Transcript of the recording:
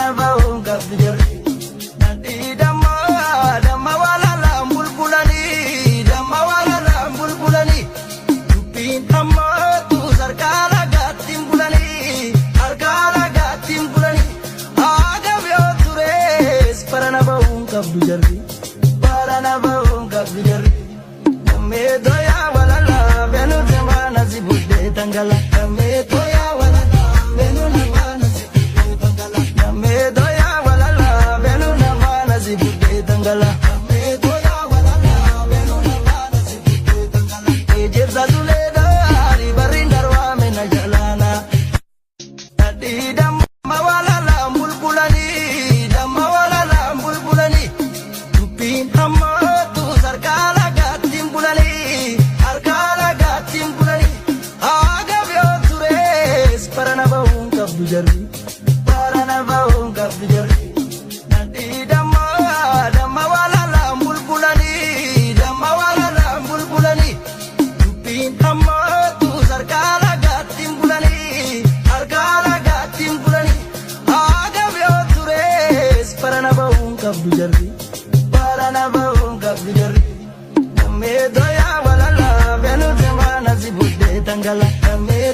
barana ba'uun qabdu jirri. Nadhii damma walaalaan bulbulanii damma walaalaan bulbulanii dubbiin hammaatu sarkaa lagaattiin bulanii harkaa lagaattiin bulanii haagam yoo turees barana ba'uun qabdu jirri. Barana ba'uun qabdu jirri. Namee doyaa walaalaa beenu jamaana si buddee tangala. Namee doyaa walaalaa beenu namaana si buddee tangala. Namee doyaa walaalaa beenu namaana si buddee tangala. Namee doyaa walaalaa beenu namaana si buddee tangala. Ejirsa tulee daari barri darwaa meena jalaana. Nadhii damma walaalaan bulbulanii damma walaalaan bulbulanii dubbiin hammaatu sarkaa lagaattiin bulanii harkaa lagaattiin bulanii haagam yoo turees barana ba'uun qabdu jirri. Barana ba'uun qabdu jirri. Nadhii damma walaalaan bulbulanii damma walaalaan bulbulanii dubbiin hammaatu sarkaa lagaattiin bulanii harkaa lagaattiin bulanii haagam yoo turees barana ba'uun qabdu jirri. Barana ba'uun qabdu jirri. Namee doyaa walaalaa beenu jamaana si buddee tangala. Namee